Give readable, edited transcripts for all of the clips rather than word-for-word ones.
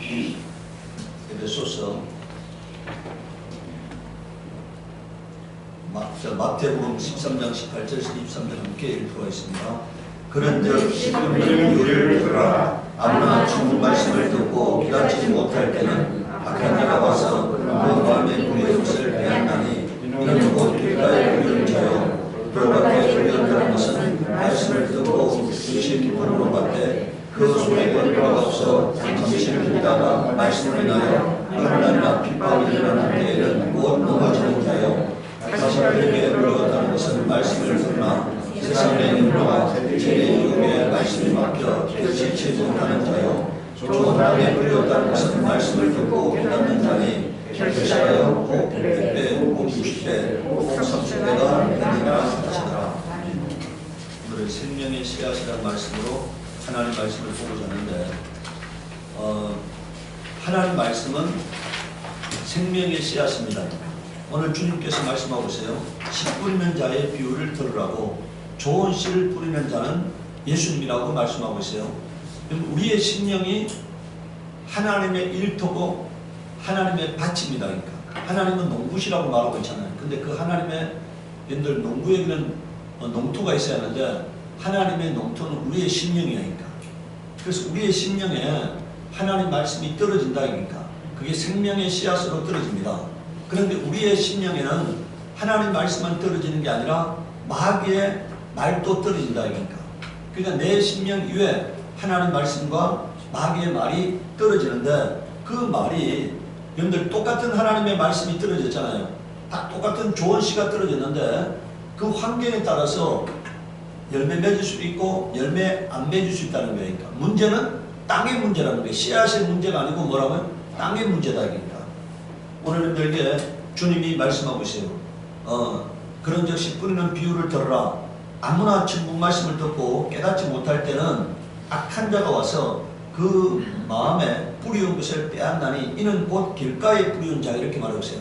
에베소서 마태복음 13장 18절에서 23절 함께 읽도록 하겠습니다. 그런즉 십분의 유리를 들어라. 아무나 주는 말씀을 듣고 깨닫지 못할 때는 악한 자가 와서 그 마음에 불의의 것을 빼앗나니 이는 곧 길가에 불의한 자요 그 밖에 불의한다는 것은 말씀을 듣고 즉시 기쁨으로 받되 그 속에 변화가 없어 잠시 듣다가 말씀을 인하여 환난이나 핍박이 일어나는 때에는 곧 넘어지는 자요 자신에게 불러왔다는 것은 말씀을 듣나 세상의 인도와 죄의 유혹에 말씀이 막혀 결실치 못하는 자요 좋은 땅에 불려왔다는 것은 말씀을 듣고 깨닫는 자니 결실하여 혹 100배, 혹 60배, 혹 30배가 되리라 하시더라. 오늘은 생명의 씨앗이라는 말씀으로 하나님 말씀을 보고자 하는데 하나님 말씀은 생명의 씨앗입니다. 오늘 주님께서 말씀하고 있어요. 씨 뿌리는 자의 비유를 들으라고. 좋은 씨를 뿌리는 자는 예수님이라고 말씀하고 있어요. 우리의 심령이 하나님의 일터고 하나님의 밭입니다. 그러니까 하나님은 농부시라고 말하고 있잖아요. 근데 그 하나님의 여러분들 농부에게는 농토가 있어야 하는데 하나님의 농토는 우리의 심령이니까. 그래서 우리의 심령에 하나님 말씀이 떨어진다. 그러니까 그게 생명의 씨앗으로 떨어집니다. 그런데 우리의 심령에는 하나님 말씀만 떨어지는 게 아니라 마귀의 말도 떨어진다. 그러니까 내 심령 위에 하나님 말씀과 마귀의 말이 떨어지는데 그 말이 여러분들 똑같은 하나님의 말씀이 떨어졌잖아요. 다 똑같은 좋은 씨가 떨어졌는데 그 환경에 따라서 열매 맺을 수도 있고 열매 안 맺을 수 있다는 거예요. 그러니까 문제는 땅의 문제라는 거예요. 씨앗의 문제가 아니고 뭐라고요? 땅의 문제다. 그러니까 오늘 여러분들에게 주님이 말씀하고 있어요. 그런즉 씨 뿌리는 비유를 들어라. 아무나 천국 말씀을 듣고 깨닫지 못할 때는 악한 자가 와서 그 마음에 뿌리온 것을 빼앗나니 이는 곧 길가에 뿌리온 자. 이렇게 말하고 있어요.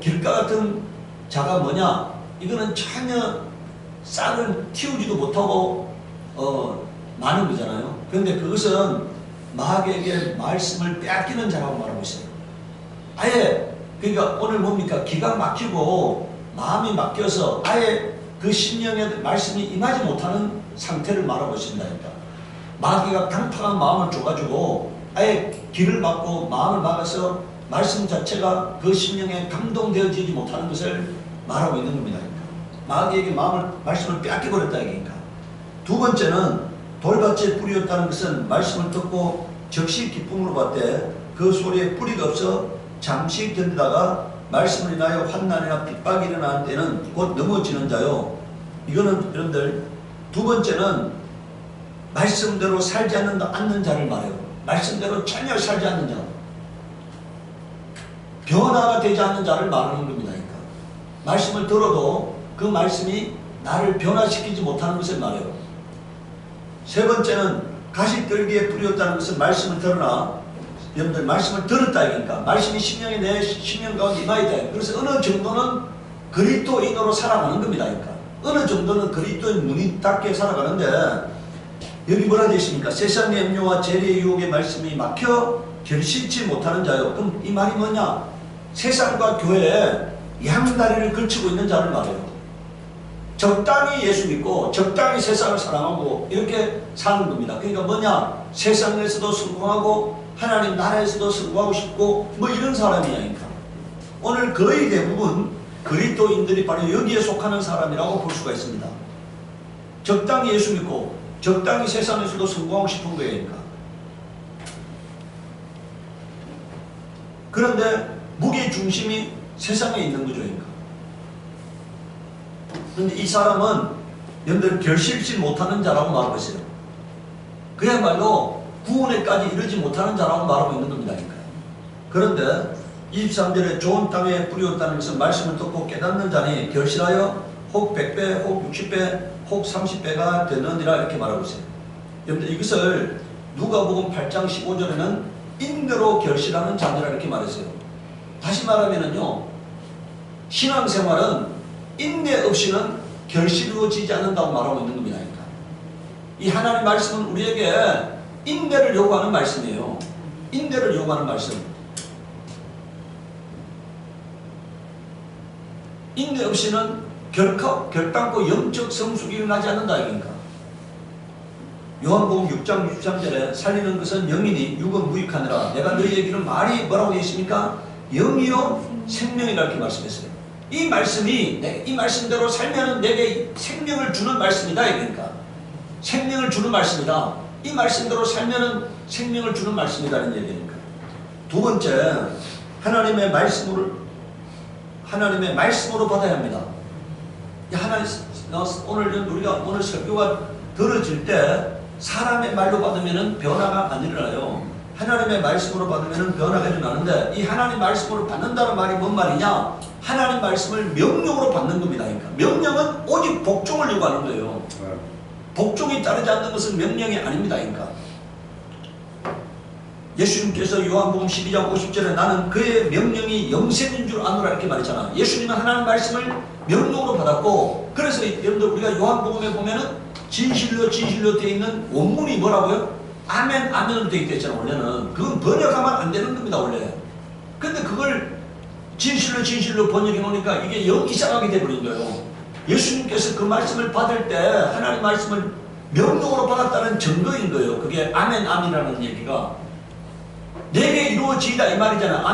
길가 같은 자가 뭐냐? 이거는 전혀 싹을 틔우지도 못하고 많은 거잖아요. 그런데 그것은 마귀에게 말씀을 빼앗기는 자라고 말하고 있어요. 아예 그러니까 오늘 뭡니까? 기가 막히고 마음이 막혀서 아예 그 심령에 말씀이 임하지 못하는 상태를 말하고 있습니다. 그러니까 마귀가 강팍한 마음을 줘가지고 아예 길을 막고 마음을 막아서 말씀 자체가 그 심령에 감동되어지지 못하는 것을 말하고 있는 겁니다. 그러니까 마귀에게 말씀을 빼앗겨버렸다. 그러니까 두 번째는 돌밭에 뿌리였다는 것은 말씀을 듣고 즉시 기쁨으로 받되 그 소리에 뿌리가 없어 잠시 견디다가 말씀을 인하여 환난이나 핍박이 일어나는 때는 곧 넘어지는 자요. 이거는 여러분들 두 번째는 말씀대로 살지 않는 자를 말해요. 말씀대로 전혀 살지 않는 자, 변화가 되지 않는 자를 말하는 겁니다. 그러니까 말씀을 들어도 그 말씀이 나를 변화시키지 못하는 것을 말해요. 세 번째는 가시떨기에 뿌렸다는 것은 말씀을 들으나 여러분들 말씀을 들었다. 그러니까 말씀이 심령에 내 심령 가운데 임하였다. 그래서 어느 정도는 그리스도인으로 살아가는 겁니다. 그러니까 어느 정도는 그리스도인 문이 닫게 살아가는데 여기 뭐라 되어 있습니까? 세상의 염려와 재리의 유혹의 말씀이 막혀 결실치 못하는 자요. 그럼 이 말이 뭐냐? 세상과 교회에 양다리를 걸치고 있는 자를 말해요. 적당히 예수 믿고 적당히 세상을 사랑하고 이렇게 사는 겁니다. 그러니까 뭐냐? 세상에서도 성공하고 하나님 나라에서도 성공하고 싶고 뭐 이런 사람이니까 오늘 거의 대부분 그리스도인들이 바로 여기에 속하는 사람이라고 볼 수가 있습니다. 적당히 예수 믿고 적당히 세상에서도 성공하고 싶은 거예요. 그러니까. 그런데 무게 중심이 세상에 있는 거죠. 그러니까. 그런데 이 사람은 여러분들 결실치 못하는 자라고 말하고 있어요. 그야말로 구원에까지 이르지 못하는 자라고 말하고 있는 겁니다. 그런데 23절에 좋은 땅에 뿌리었다는 것은 말씀을 듣고 깨닫는 자니 결실하여 혹 100배, 혹 60배, 혹 30배가 되느니라 이렇게 말하고 있어요. 여러분들 이것을 누가복음 8장 15절에는 인내로 결실하는 자들이라 이렇게 말했어요. 다시 말하면은요, 신앙생활은 인내 없이는 결실이루어지지 않는다고 말하고 있는 겁니다. 그러니까. 이 하나님 말씀은 우리에게 인내를 요구하는 말씀이에요. 인내를 요구하는 말씀. 인내 없이는 결단코 영적 성숙이 일어나지 않는다 이거니까. 요한복음 6장 63절에 살리는 것은 영이니 육은 무익하느라 내가 너희에게는 말이 뭐라고 되어 있습니까? 영이요 생명이라 이렇게 말씀했어요. 이 말씀이 이 말씀대로 살면 내게 생명을 주는 말씀이다 이거니까. 생명을 주는 말씀이다. 이 말씀대로 살면 생명을 주는 말씀이라는 얘기니까. 두 번째, 하나님의 말씀으로 받아야 합니다. 우리가 오늘 설교가 들어질 때 사람의 말로 받으면 변화가 안 일어나요. 하나님의 말씀으로 받으면 변화가 일어나는데, 이 하나님 말씀으로 받는다는 말이 뭔 말이냐? 하나님 말씀을 명령으로 받는 겁니다. 그러니까 명령은 오직 복종을 요구하는 거예요. 복종이 따르지 않는 것은 명령이 아닙니다. 그러니까 예수님께서 요한복음 12장 50절에 나는 그의 명령이 영생인 줄 아노라 이렇게 말했잖아. 예수님은 하나님 말씀을 명령으로 받았고, 그래서 여러분들 우리가 요한복음에 보면은 진실로 되어 있는 원문이 뭐라고요? 아멘 아멘으로 되어 있잖아. 원래는 그건 번역하면 안 되는 겁니다 원래. 근데 그걸 진실로 번역해 놓으니까 이게 이상하게 돼버린 거예요. 예수님께서 그 말씀을 받을 때 하나님 말씀을 명령으로 받았다는 증거인 거예요. 그게 아멘 아멘이라는 얘기가 내게 이루어지이다 이 말이잖아.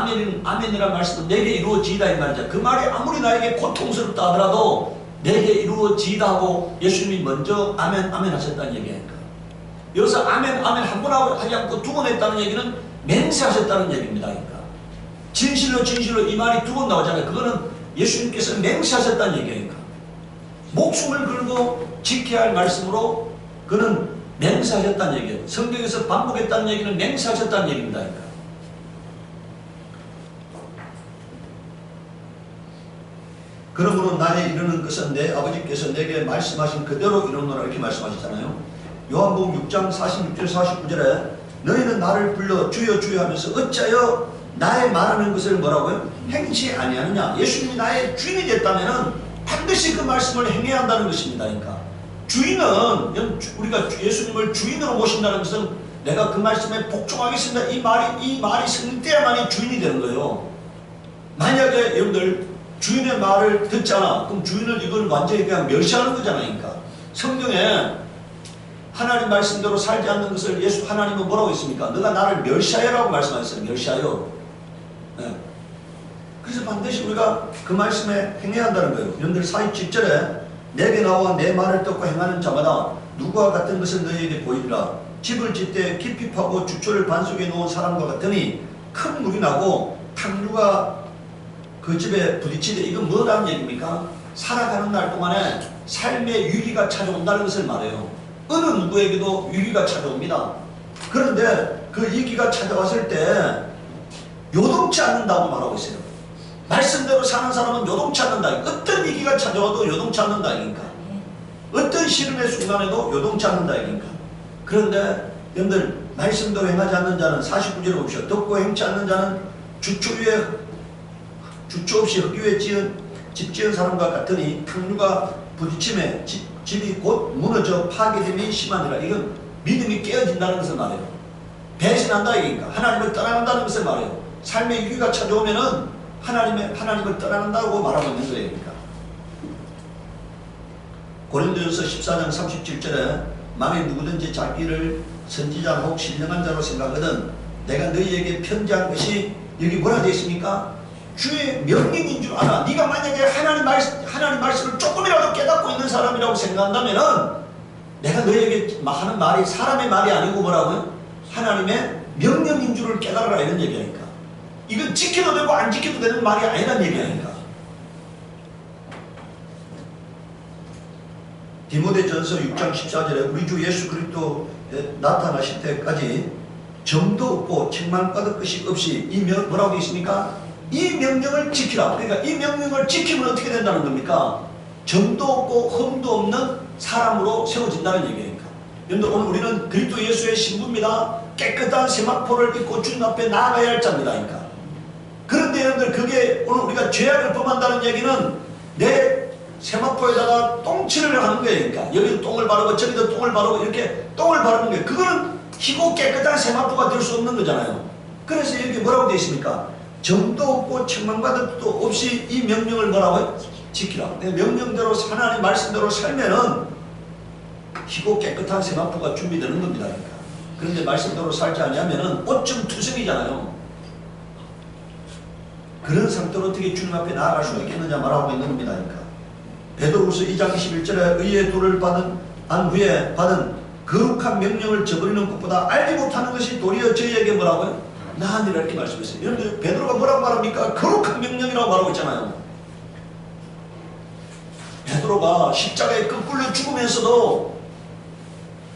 아멘이라는 말씀은 내게 이루어지이다 이 말이잖아. 그 말이 아무리 나에게 고통스럽다 하더라도 내게 이루어지이다 하고 예수님이 먼저 아멘 아멘 하셨다는 얘기니까. 여기서 아멘 아멘 한 번 하지 않고 두 번 했다는 얘기는 맹세하셨다는 얘기입니다. 그러니까 진실로 이 말이 두 번 나오잖아요. 그거는 예수님께서 맹세하셨다는 얘기니까. 목숨을 걸고 지켜야 할 말씀으로 그는 맹세하셨다는 얘기예요. 성경에서 반복했다는 얘기는 맹세하셨다는 얘기입니다. 그러니까. 그러므로 나에 이르는 것은 내 아버지께서 내게 말씀하신 그대로 이루노라 이렇게 말씀하셨잖아요. 요한복음 6장 46절 49절에 너희는 나를 불러 주여 주여 하면서 어찌하여 나의 말하는 것을 뭐라고요? 행치 아니하느냐. 예수님이 나의 주인이 됐다면 반드시 그 말씀을 행해야 한다는 것입니다. 그러니까 주인은, 우리가 예수님을 주인으로 모신다는 것은 내가 그 말씀에 복종하겠습니다 이 말이 성립돼야만이 주인이 되는 거예요. 만약에 여러분들 주인의 말을 듣잖아. 그럼 주인은 이걸 완전히 그냥 멸시하는 거잖아요. 그러니까 성경에 하나님 말씀대로 살지 않는 것을 하나님은 뭐라고 했습니까? 너가 나를 멸시하여라고 말씀하셨어요. 멸시하여. 네. 그래서 반드시 우리가 그 말씀에 행해야 한다는 거예요. 여러분들 47절에 내게 나와 내 말을 듣고 행하는 자마다 누구와 같은 것을 너희에게 보이리라. 집을 짓되 깊이 파고 주초를 반석에 놓은 사람과 같으니 큰 물이 나고 탕류가 그 집에 부딪히되, 이건 뭐라는 얘기입니까? 살아가는 날 동안에 삶의 위기가 찾아온다는 것을 말해요. 어느 누구에게도 위기가 찾아옵니다. 그런데 그 위기가 찾아왔을 때 요동치 않는다고 말하고 있어요. 말씀대로 사는 사람은 요동치 않는다. 어떤 위기가 찾아와도 요동치 않는다. 그러니까 어떤 시련의 순간에도 요동치 않는다. 그러니까 그런데 여러분들 말씀대로 행하지 않는 자는 49절에 봅시다. 듣고 행치 않는 자는 주초 없이 흙 위에 집 지은 사람과 같으니 탕류가 부딪힘에 집이 곧 무너져 파괴됨이 심하니라. 이건 믿음이 깨어진다는 것을 말해요. 배신한다 이니까 하나님을 떠나간다는 것을 말해요. 삶의 위기가 찾아오면은 하나님을 떠나간다고 말하고 있는 거예요. 그러니까. 고린도전서 14장 37절에 만일 누구든지 자기를 선지자 혹 신령한 자로 생각하거든 내가 너희에게 편지한 것이 여기 뭐라 되어 있습니까? 주의 명령인 줄 알아. 네가 만약에 하나님 말씀을 조금이라도 깨닫고 있는 사람이라고 생각한다면은 내가 너희에게 하는 말이 사람의 말이 아니고 뭐라고요? 하나님의 명령인 줄을 깨달아라 이런 얘기하니까. 이건 지켜도 되고 안 지켜도 되는 말이 아니란 얘기하니까. 디모데전서 6장 14절에 우리 주 예수 그리스도에 나타나실 때까지 점도 없고 책망받을 것이 없이 뭐라고 되어 있습니까? 이 명령을 지키라. 그러니까 이 명령을 지키면 어떻게 된다는 겁니까? 점도 없고 흠도 없는 사람으로 세워진다는 얘기니까. 여러분들 오늘 우리는 그리스도 예수의 신부입니다. 깨끗한 세마포를 입고 주님 앞에 나아가야 할 자입니다. 그러니까. 그런데 여러분들 그게 오늘 우리가 죄악을 범한다는 얘기는 내 세마포에다가 똥칠을 하는 거예요. 그러니까 여기도 똥을 바르고 저기도 똥을 바르고 이렇게 똥을 바르는 거예요. 그거는 희고 깨끗한 세마포가 될 수 없는 거잖아요. 그래서 여기 뭐라고 되어 있습니까? 정도 없고 책망받을 것도 없이 이 명령을 뭐라고요? 지키라. 명령대로 하나님 말씀대로 살면은 희고 깨끗한 생활부가 준비되는 겁니다. 그런데 말씀대로 살지 않으면은 오점 투성이잖아요. 그런 상태로 어떻게 주님 앞에 나아갈 수 있겠느냐 말하고 있는 겁니다. 베드로후서 2장 21절에 의의 도를 받은 후에 받은 거룩한 명령을 저버리는 것보다 알지 못하는 것이 도리어 저희에게 뭐라고요? 나으니라 이렇게 말씀했어요. 여러분들 베드로가 뭐라고 말합니까? 거룩한 명령이라고 말하고 있잖아요. 베드로가 십자가에 끌려 죽으면서도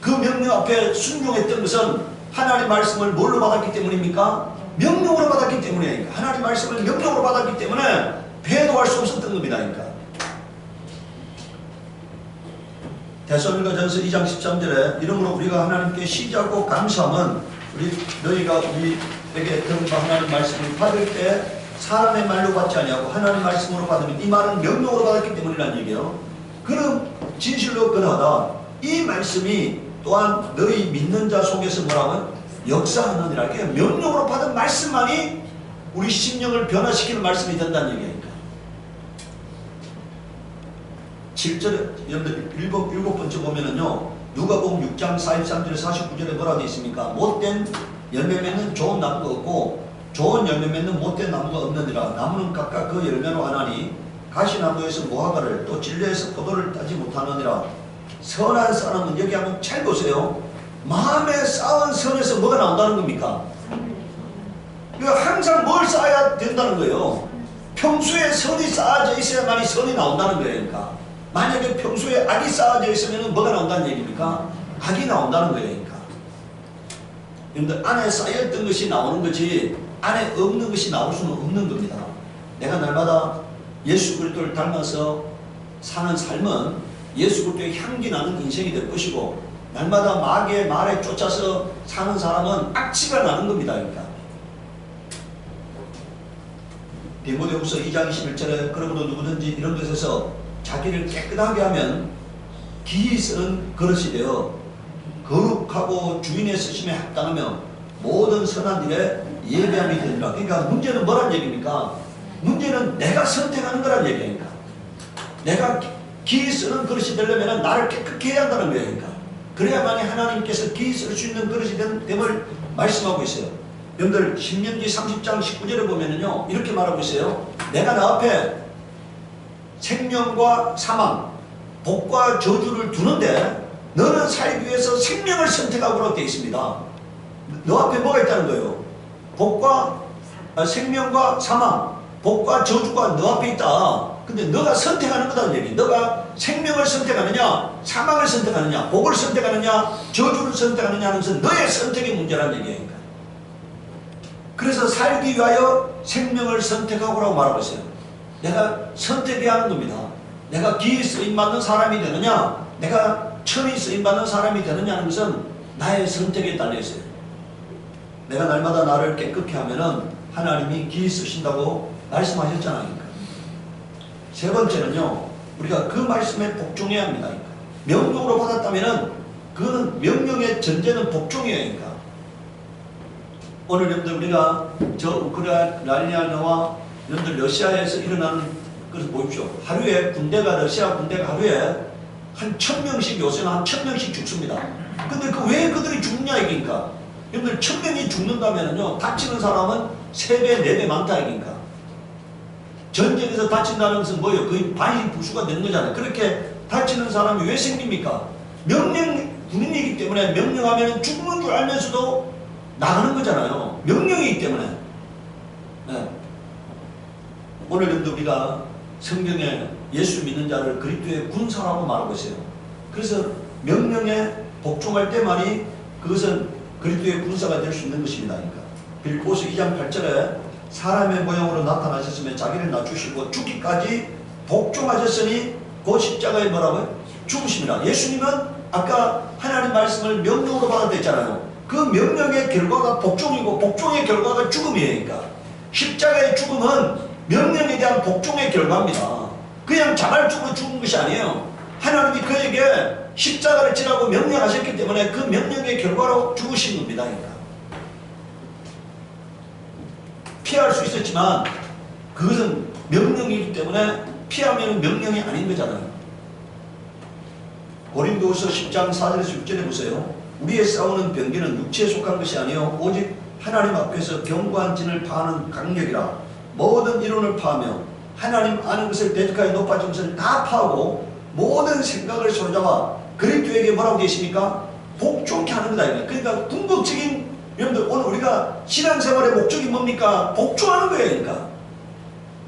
그 명령 앞에 순종했던 것은 하나님 말씀을 뭘로 받았기 때문입니까? 명령으로 받았기 때문이니까. 하나님 말씀을 명령으로 받았기 때문에 배도할 수 없었던 겁니다. 데살로니가전서 2장 13절에 이러므로 우리가 하나님께 시기하고 감사함은 너희가 우리에게 들은 하나님 말씀을 받을 때 사람의 말로 받지 아니하고 하나님 말씀으로 받으면 이 말은 명령으로 받았기 때문이라는 얘기예요. 그럼 진실로 그러하다. 이 말씀이 또한 너희 믿는 자 속에서 뭐라고요? 역사하느니라. 그러니까 명령으로 받은 말씀만이 우리 심령을 변화시키는 말씀이 된다는 얘기니까. 7절에 여러분들 일곱 번째 보면은요, 누가복음 6장 43절에 49절에 뭐라고 되어 있습니까? 못된 열매 맺는 좋은 나무가 없고 좋은 열매 맺는 못된 나무가 없느니라. 나무는 각각 그 열매로 하나니 가시나무에서 무화과를 또 진리에서 포도를 따지 못하느니라. 선한 사람은 여기 한번 잘 보세요. 마음에 쌓은 선에서 뭐가 나온다는 겁니까? 항상 뭘 쌓아야 된다는 거예요. 평소에 선이 쌓아져 있어야만이 선이 나온다는 거예요. 그러니까 만약에 평소에 악이 쌓아져 있으면 뭐가 나온다는 얘기입니까? 악이 나온다는 거예요. 여러분들 안에 쌓여있던 것이 나오는 거지 안에 없는 것이 나올 수는 없는 겁니다. 내가 날마다 예수 그리스도를 닮아서 사는 삶은 예수 그리스도의 향기 나는 인생이 될 것이고, 날마다 마귀의 말에 쫓아서 사는 사람은 악취가 나는 겁니다. 디모데후서 2장 21절에 그러므로 누구든지 이런 것에서 자기를 깨끗하게 하면 기이 쓰는 그릇이 되어 거룩하고 주인의 쓰심에 합당하며 모든 선한 일에 예배함이 되리라. 그러니까 문제는 뭐란 얘기입니까? 문제는 내가 선택하는 거란 얘기입니까? 내가 기이 쓰는 그릇이 되려면 나를 깨끗게 해야 한다는 거예요. 그래야만이 하나님께서 기이 쓸 수 있는 그릇이 됨을 말씀하고 있어요. 여러분들 신명기 30장 19절에 보면은요, 이렇게 말하고 있어요. 내가 나 앞에 생명과 사망, 복과 저주를 두는데 너는 살기 위해서 생명을 선택하고 되어 있습니다. 너 앞에 뭐가 있다는 거예요? 생명과 사망, 복과 저주가 너 앞에 있다. 근데 너가 선택하는 거다는 얘기. 너가 생명을 선택하느냐, 사망을 선택하느냐, 복을 선택하느냐, 저주를 선택하느냐 하는 것은 너의 선택의 문제라는 얘기니까. 그래서 살기 위하여 생명을 선택하고라고 말하고 있어요. 내가 선택해야 하는 겁니다. 내가 기이 쓰임받는 사람이 되느냐, 내가 천이 쓰임받는 사람이 되느냐 하는 것은 나의 선택에 달려있어요. 내가 날마다 나를 깨끗게 하면은 하나님이 기이 쓰신다고 말씀하셨잖아요. 세 번째는요, 우리가 그 말씀에 복종해야 합니다. 명령으로 받았다면은 그거는 명령의 전제는 복종이에요. 오늘 여러분들 우리가 저 우크라이나와 여러분들 러시아에서 일어나는 것을 보십시오. 하루에 러시아 군대가 하루에 한 1000명씩, 요새는 한 1000명씩 죽습니다. 근데 왜 그들이 죽느냐 얘기니까. 여러분들 1000명이 죽는다면은요, 다치는 사람은 3배, 4배 많다 얘기니까. 전쟁에서 다친다는 것은 뭐예요? 거의 반이 부수가 되는 거잖아요. 그렇게 다치는 사람이 왜 생깁니까? 군인이기 때문에 명령하면 죽는 줄 알면서도 나가는 거잖아요. 명령이기 때문에. 네. 오늘 여러분들 우리가 성경에 예수 믿는 자를 그리스도의 군사라고 말하고 있어요. 그래서 명령에 복종할 때만이 그것은 그리스도의 군사가 될 수 있는 것입니다. 빌립보서 2장 8절에 사람의 모양으로 나타나셨으며 자기를 낮추시고 죽기까지 복종하셨으니 그 십자가에 뭐라고요? 죽으심이라. 예수님은 아까 하나님 말씀을 명령으로 받았댔잖아요. 그 명령의 결과가 복종이고 복종의 결과가 죽음이에요. 그러니까 십자가의 죽음은 명령에 대한 복종의 결과입니다. 그냥 자발적으로 죽은 것이 아니에요. 하나님이 그에게 십자가를 지라고 명령하셨기 때문에 그 명령의 결과로 죽으신 겁니다. 그러니까. 피할 수 있었지만 그것은 명령이기 때문에 피하면 명령이 아닌 거잖아요. 고린도후서 10장 4절에서 6절에 보세요. 우리의 싸우는 병기는 육체에 속한 것이 아니요 오직 하나님 앞에서 견고한 진을 파하는 강력이라. 모든 이론을 파하며 하나님 아는 것을 대적하여 높아진 것을 다 파하고 모든 생각을 손잡아 그리스도에게 뭐라고 되십니까? 복종케 하는 거다. 그러니까 궁극적인, 여러분들 오늘 우리가 신앙생활의 목적이 뭡니까? 복종하는 거예요. 그러니까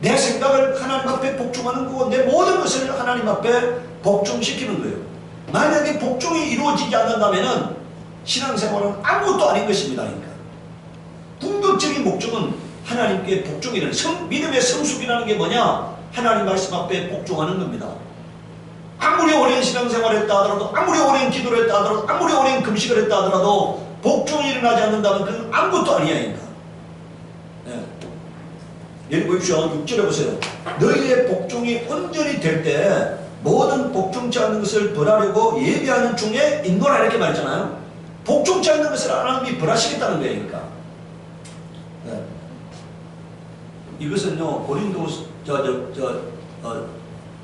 내 생각을 하나님 앞에 복종하는 거고 내 모든 것을 하나님 앞에 복종시키는 거예요. 만약에 복종이 이루어지지 않는다면 신앙생활은 아무것도 아닌 것입니다. 그러니까 궁극적인 목적은 하나님께 복종이라는 믿음의 성숙이라는 게 뭐냐? 하나님 말씀 앞에 복종하는 겁니다. 아무리 오랜 신앙생활을 했다 하더라도, 아무리 오랜 기도를 했다 하더라도, 아무리 오랜 금식을 했다 하더라도 복종이 일어나지 않는다면 그건 아무것도 아니야. 그러니까. 네. 여기 보십시오. 6절에 보세요. 너희의 복종이 온전히 될 때 모든 복종치 않는 것을 벌하려고 예비하는 중에 인도라 이렇게 말했잖아요. 복종치 않는 것을 하나님이 벌하시겠다는 거예요. 그러니까. 네. 이것은요 고린도후서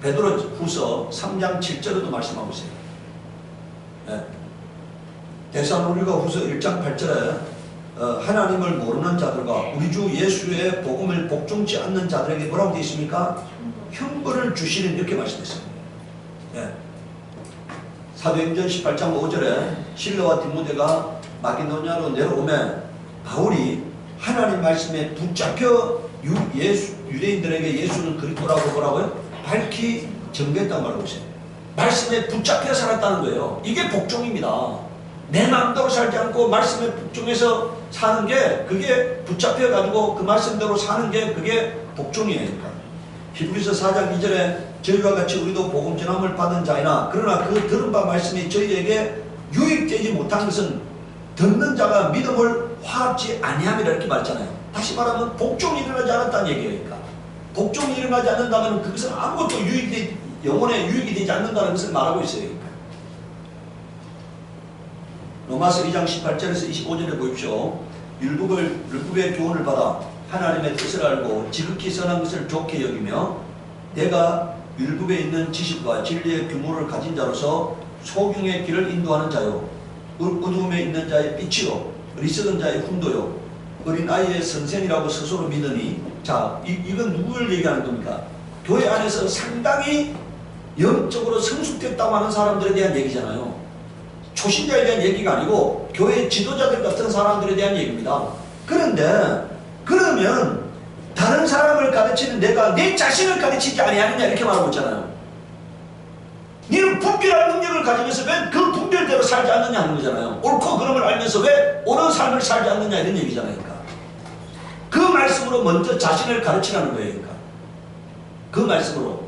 베드로후서 3장 7절에도 말씀하고 있어요. 네. 데살로니가후서 1장 8절에 하나님을 모르는 자들과 우리 주 예수의 복음을 복종치 않는 자들에게 뭐라고 되어 있습니까? 형벌을 주시는 이렇게 말씀했어요. 네. 사도행전 18장 5절에 실라와 디모데가 마게도냐로 내려오면 바울이 하나님 말씀에 붙잡혀 유대인들에게 예수는 그리스도라고 뭐라고요? 밝히 전개했다고 말하고 있어요. 말씀에 붙잡혀 살았다는 거예요. 이게 복종입니다. 내 마음대로 살지 않고 말씀에 복종해서 사는 게, 그게 붙잡혀 가지고 그 말씀대로 사는 게 그게 복종이에요. 히브리서 4장 2절에 저희와 같이 우리도 복음 전함을 받은 자이나 그러나 그 들은 바 말씀이 저희에게 유익되지 못한 것은 듣는 자가 믿음을 화합지 아니함이라 이렇게 말했잖아요. 다시 말하면 복종이 일어나지 않았다는 얘기예요. 그러니까 복종이 일어나지 않는다면 그것은 아무것도 영혼에 유익이 되지 않는다는 것을 말하고 있어요. 그러니까. 로마서 2장 18절에서 25절에 보십시오. 율법의 교훈을 받아 하나님의 뜻을 알고 지극히 선한 것을 좋게 여기며 내가 율법에 있는 지식과 진리의 규모를 가진 자로서 소경의 길을 인도하는 자요 어두움에 있는 자의 빛이요 어리석은 자의 훈도요 어린 아이의 선생이라고 스스로 믿으니. 자, 이건 누구를 얘기하는 겁니까? 교회 안에서 상당히 영적으로 성숙됐다고 하는 사람들에 대한 얘기잖아요. 초신자에 대한 얘기가 아니고 교회 지도자들 같은 사람들에 대한 얘기입니다. 그런데 그러면 다른 사람을 가르치는 내가 내 자신을 가르치지 아니하느냐 이렇게 말하고 있잖아요. 너는 분별할 능력을 가지면서 왜 그 분별대로 살지 않느냐 하는 거잖아요. 옳고 그름을 알면서 왜 옳은 삶을 살지 않느냐 이런 얘기잖아요. 그러니까. 그 말씀으로 먼저 자신을 가르치라는 거예요. 그러니까. 그 말씀으로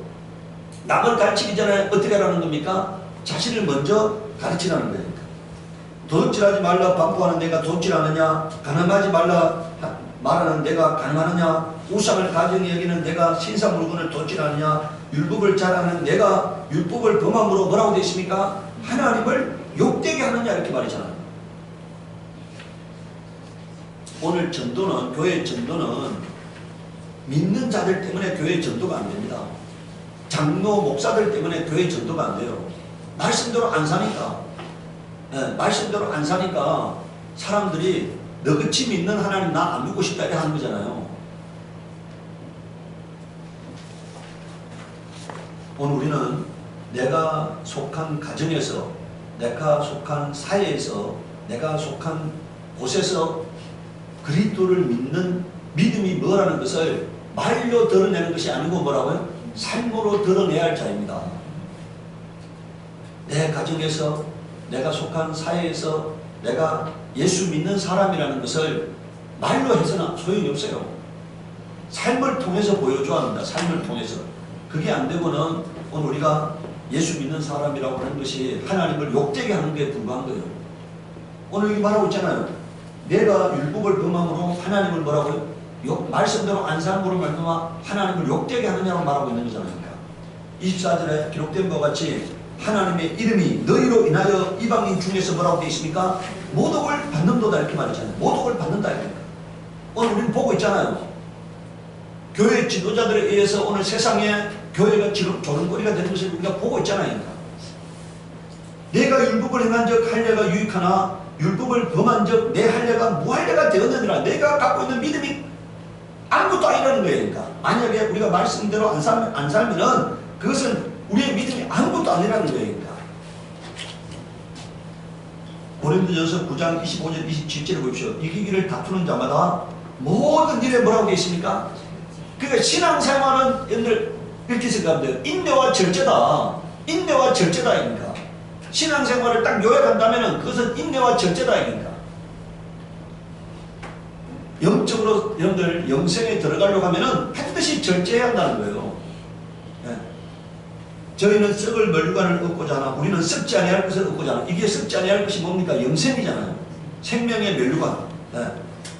남을 가르치기 전에 어떻게 하라는 겁니까? 자신을 먼저 가르치라는 거예요. 그러니까. 도둑질하지 말라 반포하는 내가 도둑질하느냐? 가늠하지 말라 말하는 내가 가늠하느냐? 우상을 가정히 여기는 내가 신사 물건을 도둑질하느냐? 율법을 잘하는 내가 율법을 범함으로 뭐라고 되어 있습니까? 하나님을 욕되게 하느냐 이렇게 말이잖아요. 오늘 전도는, 교회 전도는 믿는 자들 때문에 교회 전도가 안 됩니다. 장로 목사들 때문에 교회 전도가 안 돼요. 말씀대로 안 사니까. 네, 말씀대로 안 사니까 사람들이 너같이 믿는 하나님 나 안 믿고 싶다 이렇게 하는 거잖아요. 오늘 우리는 내가 속한 가정에서, 내가 속한 사회에서, 내가 속한 곳에서 그리스도를 믿는 믿음이 뭐라는 것을 말로 드러내는 것이 아니고 뭐라고요? 삶으로 드러내야 할 자입니다. 내 가정에서, 내가 속한 사회에서 내가 예수 믿는 사람이라는 것을 말로 해서는 소용이 없어요. 삶을 통해서 보여줘야 합니다. 삶을 통해서. 그게 안 되고는 오늘 우리가 예수 믿는 사람이라고 하는 것이 하나님을 욕되게 하는 게 불과한 거예요. 오늘 여기 말하고 있잖아요. 내가 율법을 범함으로 하나님을 뭐라고요? 말씀대로 안 사람으로 말미암아 하나님을 욕되게 하느냐고 말하고 있는 거잖아요. 24절에 기록된 바와 같이 하나님의 이름이 너희로 인하여 이방인 중에서 뭐라고 되어 있습니까? 모독을 받는도다 이렇게 말했잖아요. 모독을 받는다 이렇게. 오늘 우리는 보고 있잖아요. 교회 지도자들에 의해서 오늘 세상에 교회가 지금 조롱거리가 되는 것을 우리가 보고 있잖아요. 내가 율법을 행한 적 할례가 유익하나 율법을 범한 적 내 할례가 무할례가 되었느니라. 내가 갖고 있는 믿음이 아무것도 아니라는 거예요. 그러니까 만약에 우리가 말씀대로 안 살면은 그것은 우리의 믿음이 아무것도 아니라는 거예요. 그러니까 고린도전서 9장 25절 27절을 보십시오. 이기기를 다투는 자마다 모든 일에 뭐라고 되어 있습니까? 그러니까 신앙생활은 여러분들 이렇게 생각하면 돼요. 인내와 절제다. 인내와 절제다. 그러니까 신앙생활을 딱 요약한다면 그것은 인내와 절제다. 그러니까 영적으로 여러분들 영생에 들어가려고 하면은 반드시 절제해야 한다는 거예요. 네. 저희는 썩을 멸류관을 얻고자 하나 우리는 썩지 아니할 것을 얻고자 하나. 이게 썩지 아니할 것이 뭡니까? 영생이잖아요. 생명의 멸류관. 네.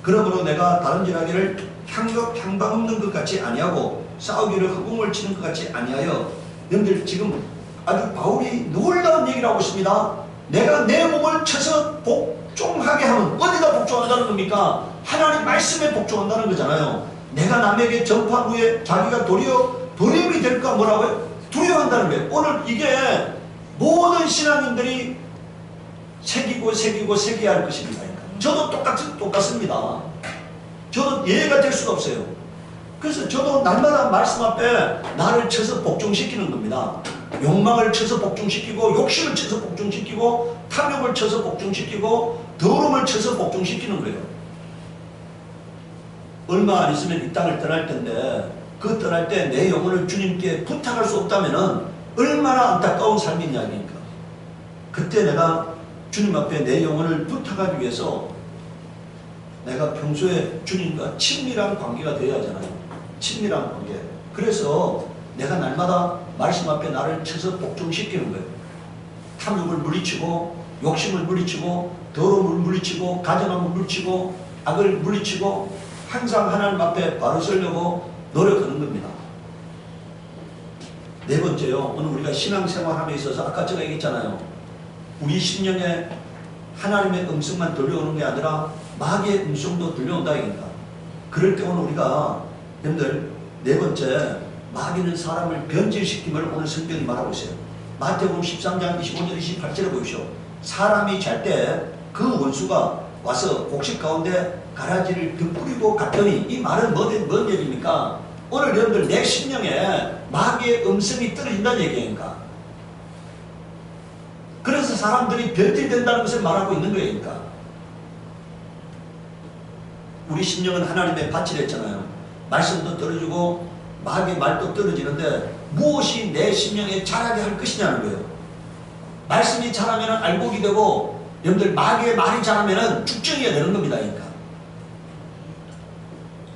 그러므로 내가 다름질하기를 향방 없는 것 같이 아니하고 싸우기를 허공을 치는 것 같이 아니하여. 여러분들 지금 아주 바울이 놀라운 얘기를 하고 있습니다. 내가 내 몸을 쳐서 복종하게 하면 어디다 복종한다는 겁니까? 하나님 말씀에 복종한다는 거잖아요. 내가 남에게 전파한 후에 자기가 도리어 도림이 될까 뭐라고요? 두려워한다는 거예요. 오늘 이게 모든 신앙인들이 새겨야 할 것입니다. 저도 똑같습니다. 저도 예외가 될 수가 없어요. 그래서 저도 날마다 말씀 앞에 나를 쳐서 복종시키는 겁니다. 욕망을 쳐서 복종시키고 욕심을 쳐서 복종시키고 탐욕을 쳐서 복종시키고 더러움을 쳐서 복종시키는 거예요. 얼마 안 있으면 이 땅을 떠날 텐데 그 떠날 때 내 영혼을 주님께 부탁할 수 없다면 얼마나 안타까운 삶인 이야기입니까? 그때 내가 주님 앞에 내 영혼을 부탁하기 위해서 내가 평소에 주님과 친밀한 관계가 되어야 하잖아요. 친밀한 관계. 그래서 내가 날마다 말씀 앞에 나를 쳐서 복종시키는 거예요. 탐욕을 물리치고 욕심을 물리치고 더러움을 물리치고 가증함을 물리치고 악을 물리치고 항상 하나님 앞에 바로 서려고 노력하는 겁니다. 네 번째요. 오늘 우리가 신앙생활함에 있어서 아까 제가 얘기했잖아요. 우리 심령에 하나님의 음성만 들려오는 게 아니라 마귀의 음성도 들려온다 이겁니다. 그럴 때 오늘 우리가 여러분들 네 번째 마귀는 사람을 변질시킴을 오늘 성경이 말하고 있어요. 마태복음 13장 25절 28절에 보십시오. 사람이 잘 때 그 원수가 와서 곡식 가운데 가라지를 덧뿌리고 갔더니 이 말은 뭔 얘기입니까? 오늘 여러분들 내 심령에 마귀의 음성이 떨어진다는 얘기입니까? 그래서 사람들이 변질된다는 것을 말하고 있는 거예요. 그러니까 우리 심령은 하나님의 밭이라 했잖아요. 말씀도 떨어지고 마귀의 말도 떨어지는데 무엇이 내 심령에 자라게 할 것이냐는 거예요. 말씀이 자라면 알곡이 되고 여러분들 마귀의 말이 자라면 죽정이가 되는 겁니다. 그러니까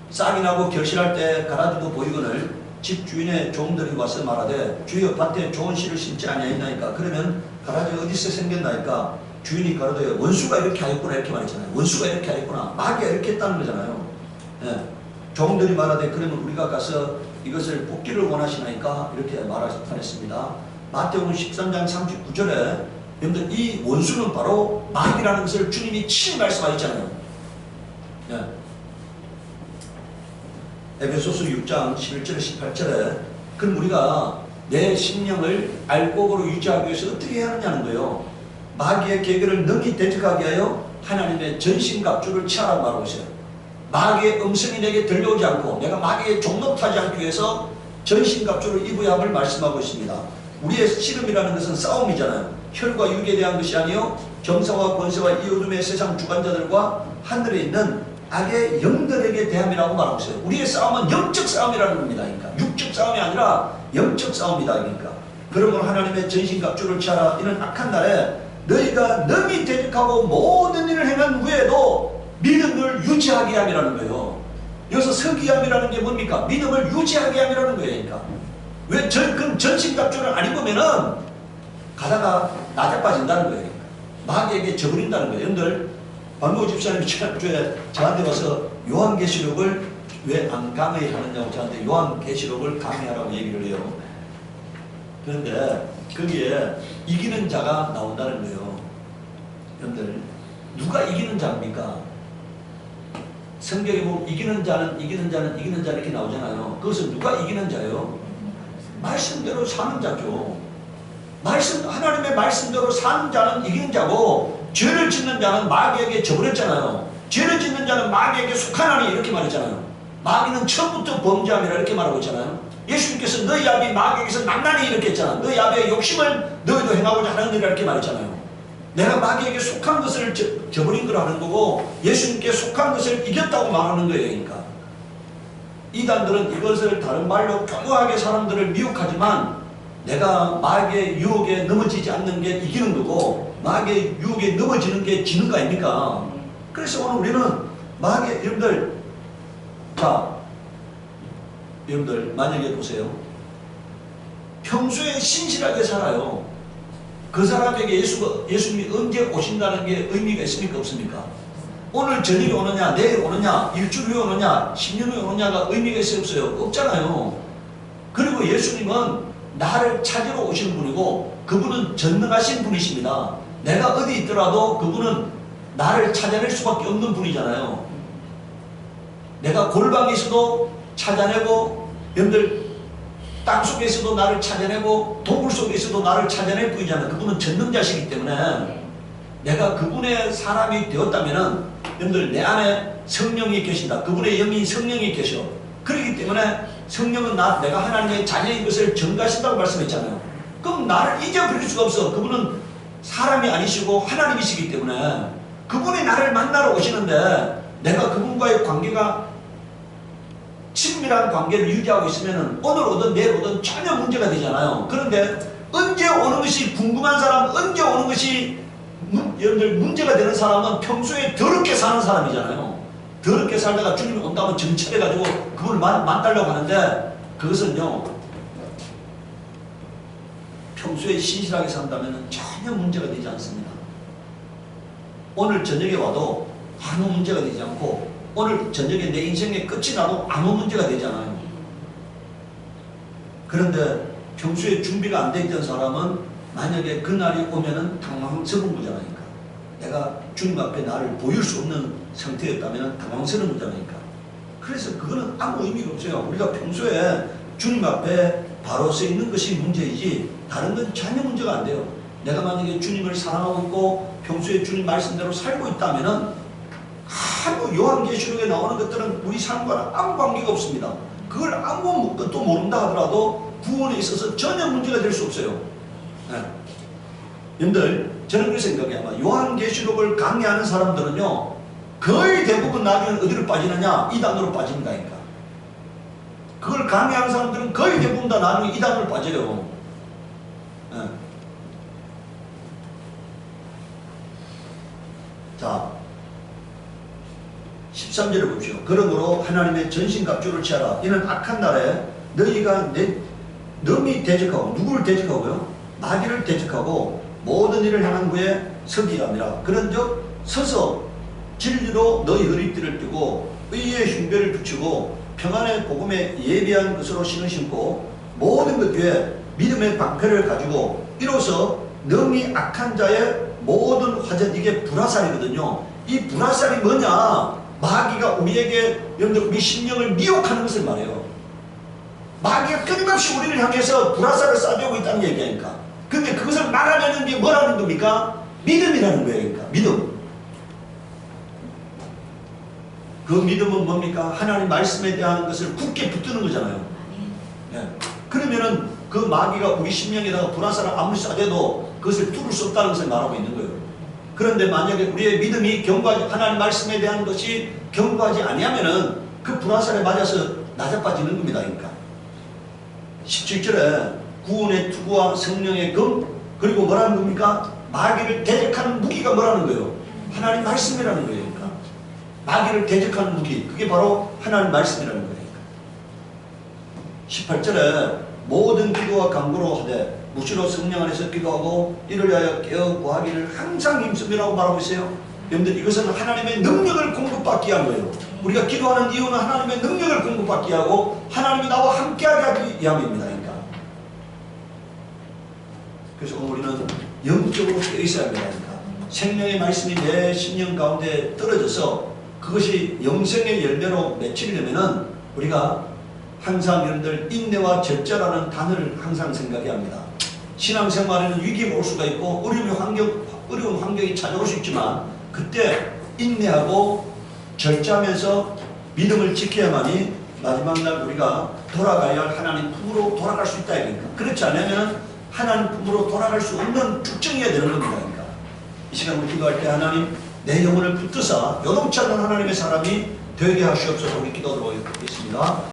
싹이 나고 결실할 때 가라지도 보이거늘 집 주인의 종들이 와서 말하되 주여 밭에 좋은 씨를 심지 아니하였나이까. 그러면 가라지가 어디서 생겼나이까. 주인이 가로되 원수가 이렇게 하였구나 이렇게 말했잖아요. 원수가 이렇게 하였구나. 마귀가 이렇게 했다는 거잖아요. 예. 종들이 말하되 그러면 우리가 가서 이것을 뽑기를 원하시나이까 이렇게 말했습니다. 마태복음 13장 39절에 여러분들 이 원수는 바로 마귀라는 것을 주님이 친히 말씀하셨잖아요. 예. 에베소서 6장 11절에 18절에 그럼 우리가 내 심령을 알곡으로 유지하기 위해서 어떻게 해야 하느냐는 거예요. 마귀의 계계를 능히 대적하게 하여 하나님의 전신갑주를 취하라고 말하고 있어요. 마귀의 음성이 내게 들려오지 않고 내가 마귀의 종노타지 않기 위해서 전신갑주를 입어야 함을 말씀하고 있습니다. 우리의 씨름이라는 것은 싸움이잖아요. 혈과 육에 대한 것이 아니요 정사와 권세와 이 어둠의 세상 주관자들과 하늘에 있는 악의 영들에게 대함이라고 말하고 있어요. 우리의 싸움은 영적 싸움이라는 겁니다. 그러니까 육적 싸움이 아니라 영적 싸움이다. 그러니까 그러므로 하나님의 전신갑주를 취하라. 이는 악한 날에 너희가 능히 대적하고 모든 일을 행한 후에도 믿음을 유지하게 함이라는 거예요. 여기서 서기함이라는 게 뭡니까? 믿음을 유지하게 함이라는 거예요. 그러니까 왜 그럼 전신갑주를 안 입으면은 가다가 낮에 빠진다는 거예요. 마귀에게 져버린다는 거예요. 여러분들 박노 집사님이 지난주에 저한테 와서 요한계시록을 왜 안 강의하느냐고 저한테 요한계시록을 강의하라고 얘기를 해요. 그런데 거기에 이기는 자가 나온다는 거예요. 여러분들 누가 이기는 자입니까? 성경에 보면 이기는 자는 이렇게 나오잖아요. 그것은 누가 이기는 자예요? 말씀대로 사는 자죠. 하나님의 말씀대로 사는 자는 이기는 자고, 죄를 짓는 자는 마귀에게 져버렸잖아요. 죄를 짓는 자는 마귀에게 속하나니 이렇게 말했잖아요. 마귀는 처음부터 범죄함이라 이렇게 말하고 있잖아요. 예수님께서 너희 아비 마귀에게서 낭난히 이렇게 했잖아. 너희 아비의 욕심을 너희도 행하고자 하는 일이라 이렇게 말했잖아요. 내가 마귀에게 속한 것을 저버린 거라는 거고, 예수님께 속한 것을 이겼다고 말하는 거예요. 그러니까 이단들은 이것을 다른 말로 교묘하게 사람들을 미혹하지만, 내가 마귀의 유혹에 넘어지지 않는 게 이기는 거고, 마귀의 유혹에 넘어지는 게 지는 거 아닙니까? 그래서 오늘 우리는 여러분들, 자, 여러분들 만약에 보세요. 평소에 신실하게 살아요. 그 사람에게 예수님이 언제 오신다는 게 의미가 있습니까? 없습니까? 오늘 저녁에 오느냐, 내일 오느냐, 일주일 후에 오느냐, 10년 후에 오느냐가 의미가 있어요? 없어요? 없잖아요. 그리고 예수님은 나를 찾으러 오시는 분이고, 그분은 전능하신 분이십니다. 내가 어디 있더라도 그분은 나를 찾아낼 수밖에 없는 분이잖아요. 내가 골방에 있어도 찾아내고, 여러분들 땅속에서도 나를 찾아내고, 동굴 속에서도 나를 찾아낼 분이잖아요. 그분은 전능자시기 때문에 내가 그분의 사람이 되었다면은, 여러분들 내 안에 성령이 계신다. 그분의 영이 성령이 계셔. 그렇기 때문에 성령은 내가 하나님의 자녀인 것을 증거하신다고 말씀했잖아요. 그럼 나를 잊어버릴 수가 없어. 그분은 사람이 아니시고 하나님이시기 때문에 그분이 나를 만나러 오시는데, 내가 그분과의 관계가 친밀한 관계를 유지하고 있으면 오늘 오든 내일 오든 전혀 문제가 되잖아요. 그런데 언제 오는 것이 궁금한 사람, 언제 오는 것이 여러분들 문제가 되는 사람은 평소에 더럽게 사는 사람이잖아요. 더럽게 살다가 주님이 온다면 정찰해가지고 그분을 만나려고 하는데, 그것은요, 평소에 신실하게 산다면 전혀 문제가 되지 않습니다. 오늘 저녁에 와도 아무 문제가 되지 않고, 오늘 저녁에 내 인생의 끝이 나도 아무 문제가 되지 않아요. 그런데 평소에 준비가 안 돼 있던 사람은 만약에 그날이 오면은 당황스러운 거잖아요. 내가 주님 앞에 나를 보일 수 없는 상태였다면 당황스러운 거잖아요. 그래서 그거는 아무 의미가 없어요. 우리가 평소에 주님 앞에 바로 서 있는 것이 문제이지 다른 건 전혀 문제가 안 돼요. 내가 만약에 주님을 사랑하고 있고 평소에 주님 말씀대로 살고 있다면은 아무 요한계시록에 나오는 것들은 우리 삶과는 아무 관계가 없습니다. 그걸 아무것도 모른다 하더라도 구원에 있어서 전혀 문제가 될 수 없어요. 네. 여러분들, 저는 그렇게 생각해요. 아마 요한계시록을 강의하는 사람들은요, 거의 대부분 나중에 어디로 빠지느냐? 이단으로 빠진다니까. 그걸 강의하는 사람들은 거의 대부분 다 나중에 이단으로 빠져요. 네. 자, 13절을 보십시오. 그러므로 하나님의 전신갑주를 취하라. 이는 악한 날에 너희가 너미 대적하고, 누구를 대적하고요? 마귀를 대적하고 모든 일을 향한 후에 서기랍니다. 그런즉 서서 진리로 너희 허리띠를 펴고 의의 흉배를 붙이고 평안의 복음에 예비한 것으로 신을 신고 모든 것 뒤에 믿음의 방패를 가지고 이로써 능히 악한 자의 모든 화전, 이게 불화살이거든요. 이 불화살이 뭐냐? 마귀가 우리에게, 여러분들 우리 심령을 미혹하는 것을 말해요. 마귀가 끊임없이 우리를 향해서 불화살을 쏴대고 있다는 얘기하니까. 근데 그것을 막아내는 게 뭐라는 겁니까? 믿음이라는 거예요. 그러니까 믿음. 그 믿음은 뭡니까? 하나님 말씀에 대한 것을 굳게 붙드는 거잖아요. 네. 그러면은 그 마귀가 우리 심령에다가 불화살을 아무리 쏴대도 그것을 뚫을 수 없다는 것을 말하고 있는 거예요. 그런데 만약에 우리의 믿음이 하나님 말씀에 대한 것이 견고하지 아니하면은 그 불화살에 맞아서 낮아빠지는 겁니다. 그러니까 17절에 구원의 투구와 성령의 금, 그리고 뭐라는 겁니까? 마귀를 대적하는 무기가 뭐라는 거예요? 하나님 말씀이라는 거예요. 그러니까 마귀를 대적하는 무기, 그게 바로 하나님 말씀이라는 거예요. 18절에 모든 기도와 간구로 하되 무시로 성령 안에서 기도하고 이를 위하여 깨어 구하기를 항상 힘쓰라고 말하고 있어요. 여러분들, 이것은 하나님의 능력을 공급받기 위한 거예요. 우리가 기도하는 이유는 하나님의 능력을 공급받기 하고 하나님이 나와 함께하게 하기 위함입니다. 그러니까. 그래서 오늘 우리는 영적으로 깨어 있어야 합니다. 그러니까 생명의 말씀이 내 심령 가운데 떨어져서 그것이 영생의 열매로 맺히려면은 우리가 항상 여러분들 인내와 절제라는 단어를 항상 생각해야 합니다. 신앙생활에는 위기가 올 수가 있고 어려운 환경이 찾아올 수 있지만 그때 인내하고 절제하면서 믿음을 지켜야만이 마지막 날 우리가 돌아가야 할 하나님 품으로 돌아갈 수 있다 이겁니다. 그렇지 않으면 하나님 품으로 돌아갈 수 없는 축적이어야 되는 겁니다. 그러니까 이 시간 우리 기도할 때 하나님 내 영혼을 붙드사 요동치 않는 하나님의 사람이 되게 하시옵소서. 우리 기도하도록 하겠습니다.